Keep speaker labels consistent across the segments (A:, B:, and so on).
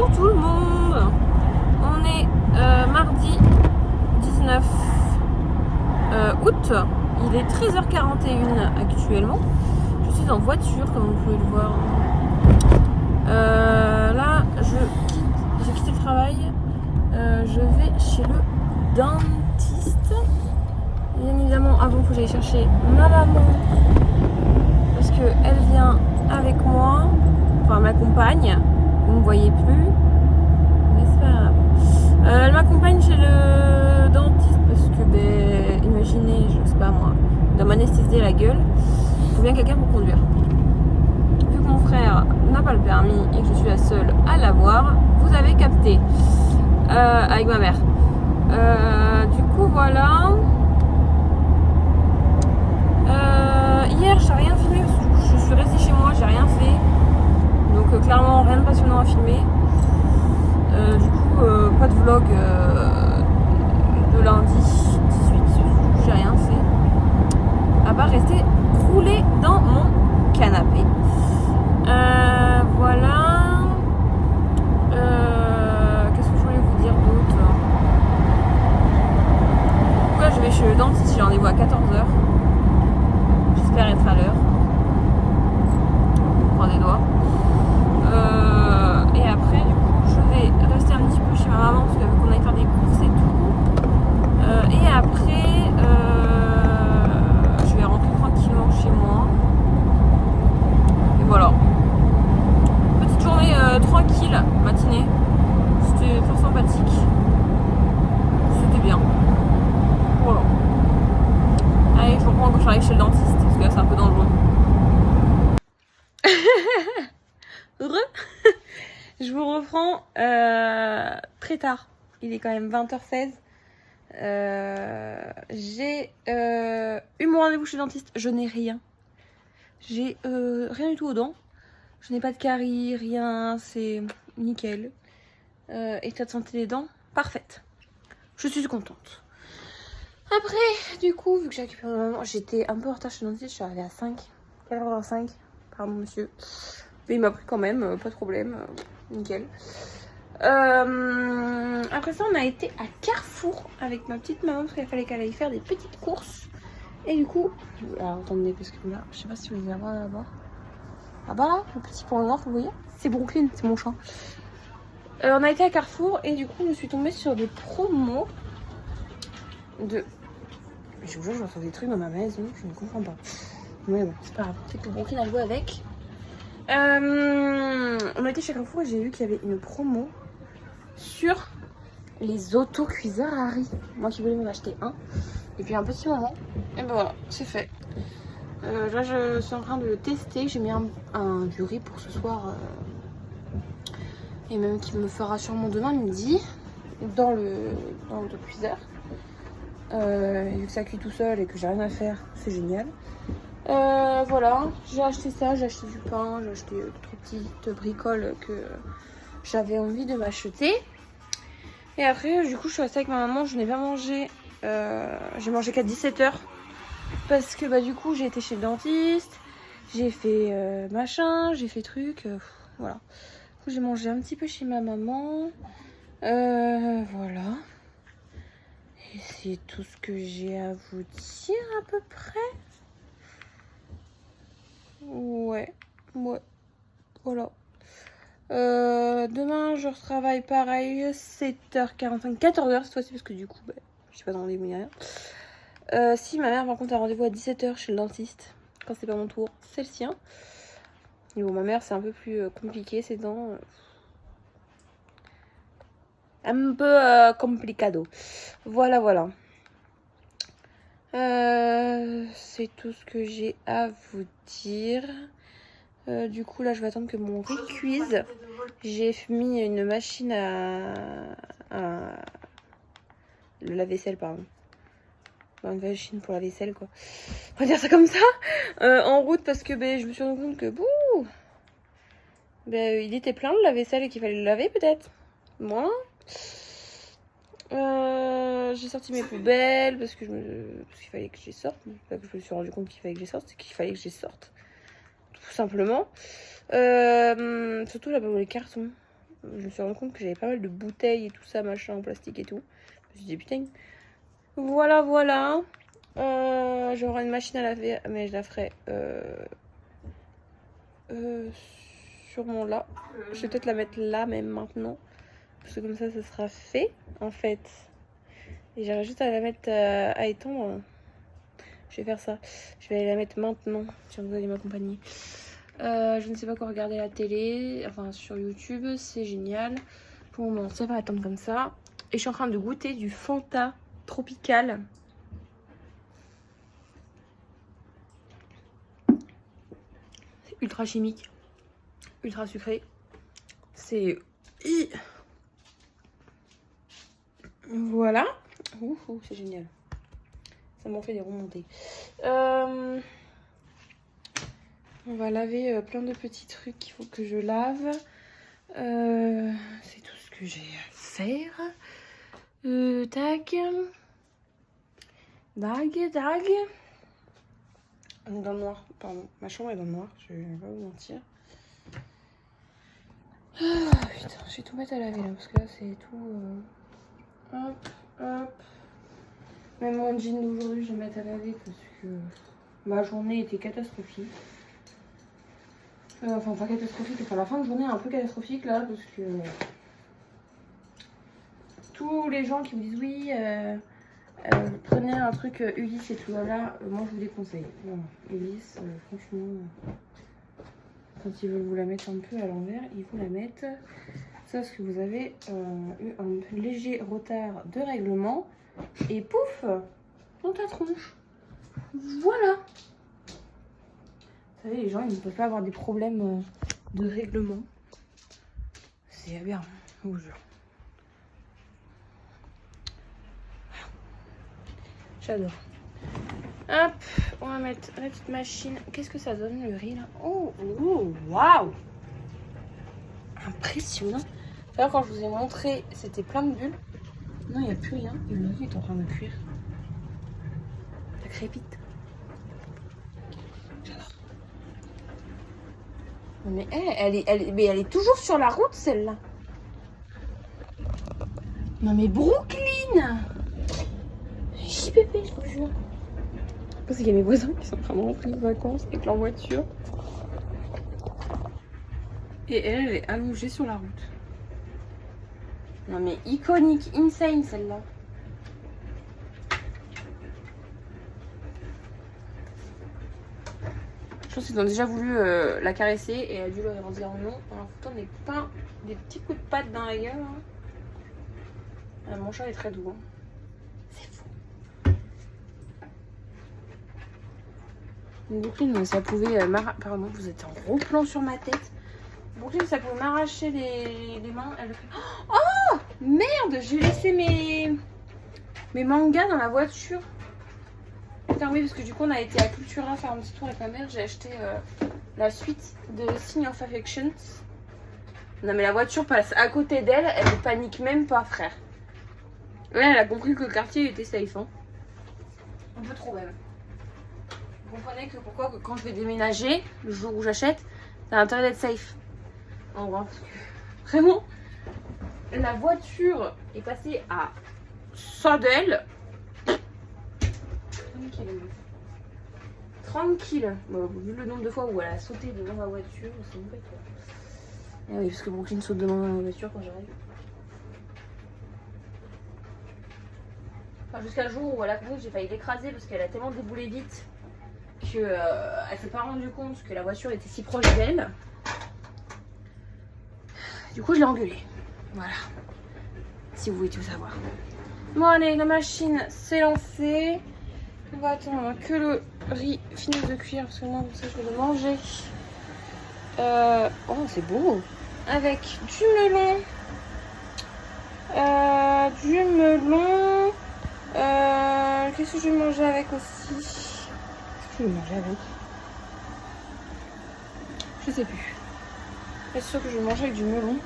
A: Bonjour tout le monde. On est mardi 19 août. Il est 13h41 actuellement. Je suis en voiture comme vous pouvez le voir. Là, j'ai quitté le travail. Je vais chez le dentiste. Bien évidemment, avant, il faut que j'aille chercher ma maman parce qu'elle vient avec moi, enfin m'accompagne. Vous ne me voyez plus, mais c'est pas grave. Elle m'accompagne chez le dentiste parce que, imaginez, je sais pas moi, de m'anesthésier la gueule, il faut bien quelqu'un pour conduire. Vu que mon frère n'a pas le permis et que je suis la seule à l'avoir, vous avez capté, avec ma mère. Du coup, voilà. Hier, j'ai rien filmé parce que du coup, je suis restée chez moi, j'ai rien fait. Donc, clairement, rien de passionnant à filmer. Du coup, pas de vlog de lundi 18, j'ai rien fait. À part rester roulé dans mon canapé. Voilà. Qu'est-ce que je voulais vous dire d'autre? Pourquoi je vais chez le dentiste? J'ai rendez-vous à 14h. J'espère être à l'heure. On croise les doigts. Et après, du coup, je vais rester un petit peu chez ma maman parce qu'elle veut qu'on aille faire des courses et tout. Et après, je vais rentrer tranquillement chez moi. Et voilà. Petite journée tranquille, matinée. C'était fort sympathique. C'était bien. Voilà. Allez, je reprends quand j'arrive chez le dentiste parce que là, c'est un peu dangereux. Je vous reprends très tard. Il est quand même 20h16. J'ai eu mon rendez-vous chez le dentiste. Je n'ai rien. J'ai rien du tout aux dents. Je n'ai pas de caries, rien. C'est nickel. État de santé des dents, parfaite. Je suis contente. Après, du coup, vu que j'ai récupéré mon maman, j'étais un peu en retard chez le dentiste. Je suis arrivée à 5. 4h05. Pardon, monsieur. Mais il m'a pris quand même, pas de problème. Nickel. Après ça, on a été à Carrefour avec ma petite maman parce qu'il fallait qu'elle aille faire des petites courses. Et du coup, alors attendez, parce que là, je sais pas si vous allez voir là-bas. Ah bah là, le petit point noir, vous voyez, c'est Brooklyn, c'est mon chat. On a été à Carrefour et du coup, je suis tombée sur des promos de. Je vous jure, je retrouve des trucs dans ma maison, je ne comprends pas. Mais bon, c'est pas grave, c'est que Brooklyn a joué avec. On a été chez Carrefour et j'ai vu qu'il y avait une promo sur les autocuiseurs à riz. Moi qui voulais m'en acheter un. Et puis un petit moment. Et ben voilà, c'est fait. Là je suis en train de le tester. J'ai mis du riz pour ce soir. Et même qui me fera sûrement demain midi. Dans l'autocuiseur. Vu que ça cuit tout seul et que j'ai rien à faire, c'est génial. Voilà, j'ai acheté ça, j'ai acheté du pain, j'ai acheté d'autres petites bricoles que j'avais envie de m'acheter. Et après, du coup, je suis restée avec ma maman, je n'ai pas mangé. J'ai mangé qu'à 17h. Parce que du coup, j'ai été chez le dentiste, j'ai fait machin, j'ai fait truc. Voilà. Du coup, j'ai mangé un petit peu chez ma maman. Voilà. Et c'est tout ce que j'ai à vous dire à peu près. Ouais, voilà. Demain, je retravaille pareil, 7h45, 14h cette fois-ci, parce que du coup, je suis pas dans rendez-vous ni rien. Si ma mère, par contre, a rendez-vous à 17h chez le dentiste, quand c'est pas mon tour, c'est le sien. Et bon, ma mère, c'est un peu plus compliqué, ses dents. Un peu complicado. Voilà. C'est tout ce que j'ai à vous dire. Du coup, là, je vais attendre que mon riz cuise. J'ai mis une machine le lave-vaisselle, pardon. Une machine pour la vaisselle, quoi. On va dire ça comme ça. En route, parce que je me suis rendu compte que il était plein le lave-vaisselle et qu'il fallait le laver, peut-être. Moi. J'ai sorti mes poubelles parce qu'il fallait que je les sorte. Pas que je me suis rendu compte qu'il fallait que je les sorte, c'est qu'il fallait que je les sorte. Tout simplement. Surtout là-bas où les cartons. je me suis rendu compte que j'avais pas mal de bouteilles et tout ça, machin, en plastique et tout. Je me suis dit, putain. Voilà, voilà. J'aurai une machine à laver, mais je la ferai sûrement là. Je vais peut-être la mettre là, même maintenant. Parce que comme ça sera fait, en fait. Et j'aurai juste à la mettre à étendre. Je vais faire ça. Je vais aller la mettre maintenant, si vous allez m'accompagner. Je ne sais pas quoi regarder à la télé, enfin sur YouTube, c'est génial. Pour le moment, ça va attendre comme ça. Et je suis en train de goûter du Fanta tropical. C'est ultra chimique, ultra sucré. C'est... Voilà. Ouh, c'est génial. Ça m'en fait des remontées. On va laver plein de petits trucs qu'il faut que je lave. C'est tout ce que j'ai à faire. Tac. Dague. On est dans le noir. Pardon, ma chambre est dans le noir. Je vais pas vous mentir. Ah, putain, je vais tout mettre à laver là. Parce que là, c'est tout... Hop. Même mon jean d'aujourd'hui, je vais mettre à laver parce que ma journée était catastrophique. Enfin, pas catastrophique, enfin la fin de journée est un peu catastrophique là parce que tous les gens qui me disent oui, prenez un truc Ulysse et tout là, moi je vous déconseille. Non, Ulysse, franchement, quand ils veulent vous la mettre un peu à l'envers, ils vous la mettent. Ça parce que vous avez eu un léger retard de règlement et pouf, dans ta tronche. Voilà. Vous savez, les gens, ils ne peuvent pas avoir des problèmes de règlement. C'est bien, je vous jure. J'adore. Hop, on va mettre la petite machine. Qu'est-ce que ça donne, le riz, là? Oh, waouh! Impressionnant. Alors, quand je vous ai montré, c'était plein de bulles. Non, il n'y a plus rien. Et le riz est en train de cuire. Ça crépite. Mais elle est toujours sur la route, celle-là. Non mais Brooklyn, JPP, je vous jure. Parce qu'il y a mes voisins qui sont vraiment pris de vacances avec leur voiture. Et elle est allongée sur la route. Non mais iconique, insane celle-là. Je pense qu'ils ont déjà voulu la caresser et elle a dû leur dire non en foutant des petits coups de patte dans la gueule. Hein. Mon chat est très doux. Hein. C'est fou. Brooklyn, ça pouvait pardon, vous êtes en gros plan sur ma tête. Brooklyn, ça pouvait m'arracher les mains. Elle... Oh merde, j'ai laissé mes mangas dans la voiture. Putain, oui, parce que du coup, on a été à Cultura faire un petit tour avec ma mère. J'ai acheté la suite de Sign of Affections. Non, mais la voiture passe à côté d'elle. Elle ne panique même pas, frère. Là, elle a compris que le quartier était safe. Hein. Un peu trop, même. Vous comprenez que pourquoi quand je vais déménager, le jour où j'achète, t'as intérêt d'être safe. En gros, parce que vraiment, la voiture est passée à ça d'elle. Tranquille. Bon, vu le nombre de fois où elle a sauté devant ma voiture, c'est une bête. Ah oui, parce que Brooklyn saute devant ma voiture quand j'arrive. Enfin, jusqu'à le jour où elle a compris que j'ai failli l'écraser parce qu'elle a tellement déboulé vite qu'elle s'est pas rendue compte que la voiture était si proche d'elle. Du coup, je l'ai engueulée. Voilà. Si vous voulez tout savoir. Bon, allez, la machine s'est lancée. On va attendre que le riz finisse de cuire parce que moi, pour ça, je vais le manger. Oh, c'est beau. Avec du melon. Qu'est-ce que je vais manger avec aussi? Qu'est-ce que je vais manger avec? Je sais plus. C'est sûr que je vais manger avec du melon.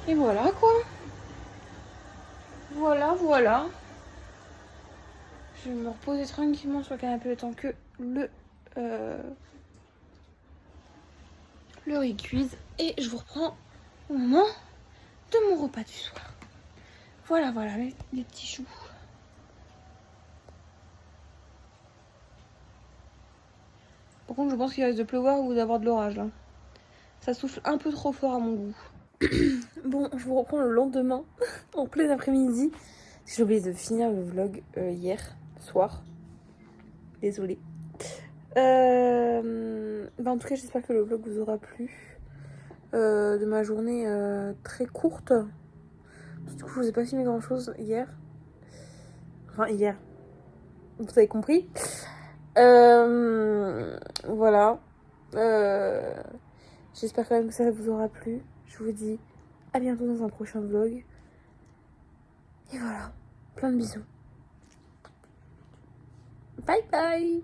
A: Et voilà quoi. Voilà. Je vais me reposer tranquillement sur le canapé le temps que le riz cuise. Et je vous reprends au moment de mon repas du soir. Voilà, voilà, les petits choux. Par contre, je pense qu'il risque de pleuvoir ou d'avoir de l'orage là. Ça souffle un peu trop fort à mon goût. Bon, je vous reprends le lendemain, en plein après-midi. J'ai oublié de finir le vlog hier soir. Désolée. En tout cas, j'espère que le vlog vous aura plu. De ma journée très courte. Du coup, je vous ai pas filmé grand chose hier. Enfin, hier. Vous avez compris. Voilà. J'espère quand même que ça vous aura plu. Je vous dis à bientôt dans un prochain vlog. Et voilà. Plein de bisous. Bye bye.